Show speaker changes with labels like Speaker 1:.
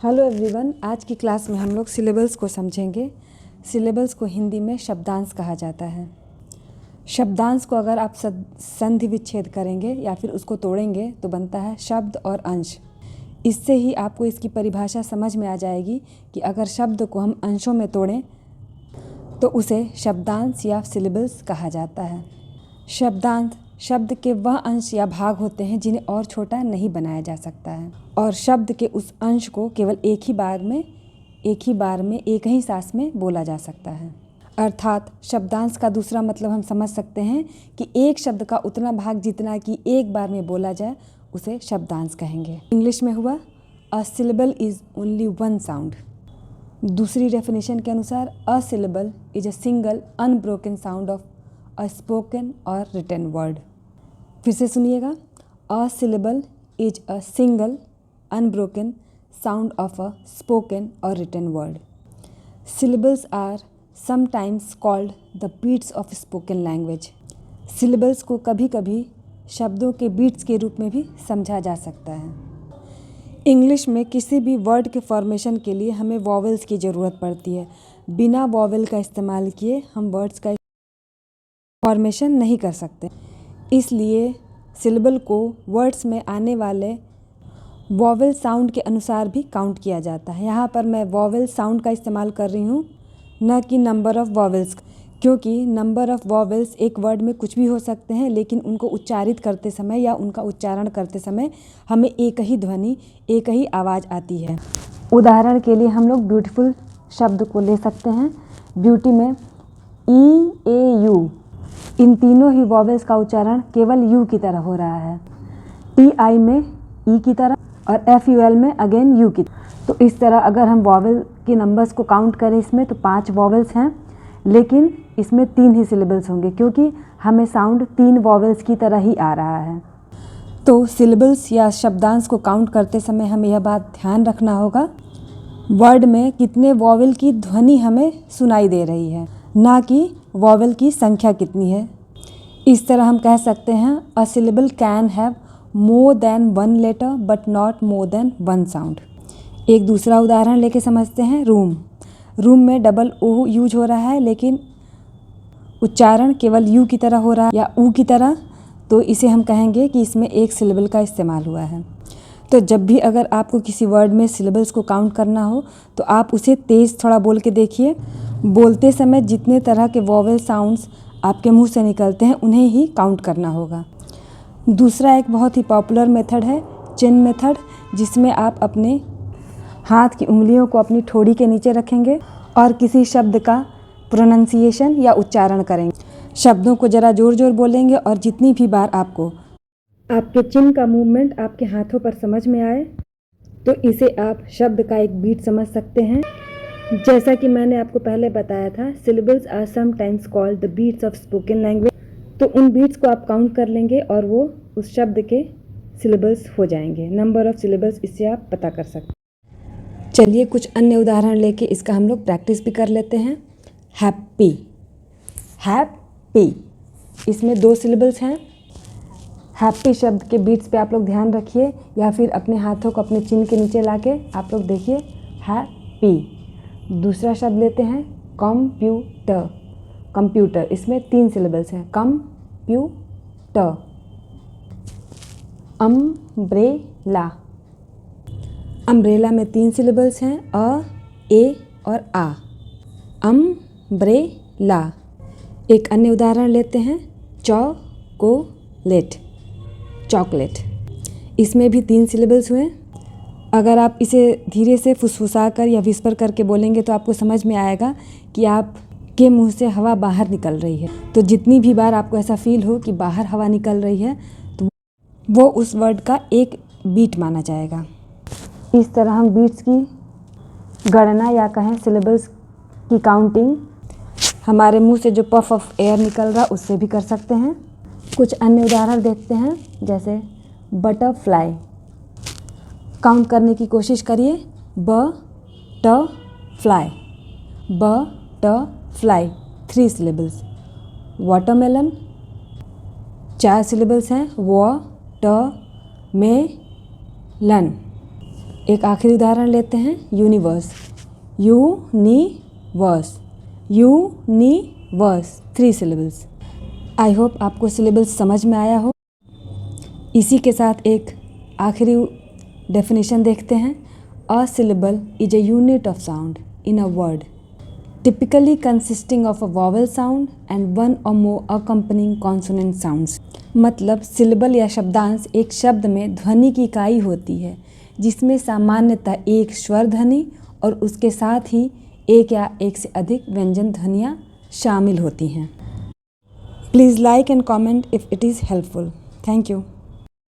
Speaker 1: Hello everyone, आज की class में हम लोग सिलेबल्स को समझेंगे। सिलेबल्स को हिंदी में शब्दांश कहा जाता है। शब्दांश को अगर आप संधि विच्छेद करेंगे या फिर उसको तोड़ेंगे तो बनता है शब्द और अंश। इससे ही आपको इसकी परिभाषा समझ में आ जाएगी कि अगर शब्द को हम अंशों में तोड़ें तो उसे शब्दांश या सिलेबल्स कहा जाता है। शब्दांश शब्द के वह अंश या भाग होते हैं जिन्हें और छोटा नहीं बनाया जा सकता है और शब्द के उस अंश को केवल एक ही बार में एक ही सांस में बोला जा सकता है। अर्थात शब्दांश का दूसरा मतलब हम समझ सकते हैं कि एक शब्द का उतना भाग जितना कि एक बार में बोला जाए उसे शब्दांश कहेंगे। इंग्लिश में हुआ a syllable is only one sound. दूसरी डेफिनेशन के अनुसार a syllable is a single unbroken sound of a spoken और रिटन वर्ड। फिर से सुनिएगा, a syllable is a single unbroken sound of a spoken और written word. Syllables are sometimes called the beats of spoken language. Syllables को कभी कभी शब्दों के बीट्स के रूप में भी समझा जा सकता है। इंग्लिश में किसी भी वर्ड के फॉर्मेशन के लिए हमें वॉवेल्स की ज़रूरत पड़ती है। बिना वॉवेल का इस्तेमाल किए हम वर्ड्स का फॉर्मेशन नहीं कर सकते। इसलिए सिलेबल को वर्ड्स में आने वाले वॉवेल साउंड के अनुसार भी काउंट किया जाता है। यहाँ पर मैं वॉवेल साउंड का इस्तेमाल कर रही हूँ, न कि नंबर ऑफ़ वॉवेल्स, क्योंकि नंबर ऑफ़ वॉवेल्स एक वर्ड में कुछ भी हो सकते हैं, लेकिन उनको उच्चारित करते समय या उनका उच्चारण करते समय हमें एक ही ध्वनि, एक ही आवाज़ आती है। उदाहरण के लिए हम लोग ब्यूटीफुल शब्द को ले सकते हैं। ब्यूटी में ई ए यू, इन तीनों ही वॉवेल्स का उच्चारण केवल यू की तरह हो रहा है। टी आई में ई की तरह और एफ यू एल में अगेन यू की तरह। तो इस तरह अगर हम वॉवेल के नंबर्स को काउंट करें इसमें तो 5 वॉवेल्स हैं, लेकिन इसमें 3 ही सिलेबल्स होंगे क्योंकि हमें साउंड 3 वॉवेल्स की तरह ही आ रहा है। तो सिलेबल्स या शब्दांश को काउंट करते समय हमें यह बात ध्यान रखना होगा, वर्ड में कितने वॉवेल की ध्वनि हमें सुनाई दे रही है, ना कि वॉवेल की संख्या कितनी है। इस तरह हम कह सकते हैं a syllable can have more than one letter but not more than one sound. एक दूसरा उदाहरण लेके समझते हैं। रूम, रूम में डबल ओ यूज हो रहा है लेकिन उच्चारण केवल यू की तरह हो रहा है या ऊ की तरह, तो इसे हम कहेंगे कि इसमें एक सिलेबल का इस्तेमाल हुआ है। तो जब भी अगर आपको किसी वर्ड में सिलेबल्स को काउंट करना हो तो आप उसे तेज़ थोड़ा बोल के देखिए। बोलते समय जितने तरह के वॉवेल साउंड्स आपके मुंह से निकलते हैं उन्हें ही काउंट करना होगा। दूसरा एक बहुत ही पॉपुलर मेथड है चिन मेथड, जिसमें आप अपने हाथ की उंगलियों को अपनी ठोड़ी के नीचे रखेंगे और किसी शब्द का प्रोनंसिएशन या उच्चारण करेंगे। शब्दों को ज़रा ज़ोर ज़ोर बोलेंगे और जितनी भी बार आपको आपके चिन का मूवमेंट आपके हाथों पर समझ में आए तो इसे आप शब्द का एक बीट समझ सकते हैं। जैसा कि मैंने आपको पहले बताया था, syllables are sometimes called the beats of spoken language. तो उन बीट्स को आप काउंट कर लेंगे और वो उस शब्द के सिलेबल्स हो जाएंगे। नंबर ऑफ सिलेबल्स इससे आप पता कर सकते हैं। चलिए कुछ अन्य उदाहरण लेके इसका हम लोग प्रैक्टिस भी कर लेते हैं। हैप्पी, हैप्पी, इसमें 2 सिलेबल्स हैं। हैप्पी शब्द के बीट्स पे आप लोग ध्यान रखिए या फिर अपने हाथों को अपने चिन के नीचे लाके आप लोग देखिए हैप्पी। दूसरा शब्द लेते हैं कंप्यूटर, कंप्यूटर, इसमें 3 सिलेबल्स हैं। कंप्यूटर। अम्ब्रेला, अम्ब्रेला में 3 सिलेबल्स हैं, अ, ए और आ। अम्ब्रेला। एक अन्य उदाहरण लेते हैं चॉकोलेट, चॉकलेट, इसमें भी 3 सिलेबल्स हुए। अगर आप इसे धीरे से फुसफुसा कर या विस्पर करके बोलेंगे तो आपको समझ में आएगा कि आपके मुंह से हवा बाहर निकल रही है। तो जितनी भी बार आपको ऐसा फील हो कि बाहर हवा निकल रही है तो वो उस वर्ड का एक बीट माना जाएगा। इस तरह हम बीट्स की गणना या कहें सिलेबल्स की काउंटिंग हमारे मुंह से जो पफ ऑफ एयर निकल रहा उससे भी कर सकते हैं। कुछ अन्य उदाहरण देखते हैं, जैसे बटरफ्लाई। काउंट करने की कोशिश करिए, ब ट फ्लाई, ब ट फ्लाई, 3 सिलेबल्स। वाटरमेलन, 4 सिलेबल्स हैं, व ट में लन। एक आखिरी उदाहरण लेते हैं, universe, universe, universe, 3 syllables. I hope आपको सिलेबल्स समझ में आया हो। इसी के साथ एक आखिरी डेफिनेशन देखते हैं। A syllable is a unit of sound in a word typically consisting of a vowel sound and one or more accompanying consonant sounds। मतलब सिलेबल या शब्दांश एक शब्द में ध्वनि की इकाई होती है जिसमें सामान्यतः एक स्वर ध्वनि और उसके साथ ही एक या एक से अधिक व्यंजन ध्वनियाँ शामिल होती हैं। Please like and comment if it is helpful. Thank you.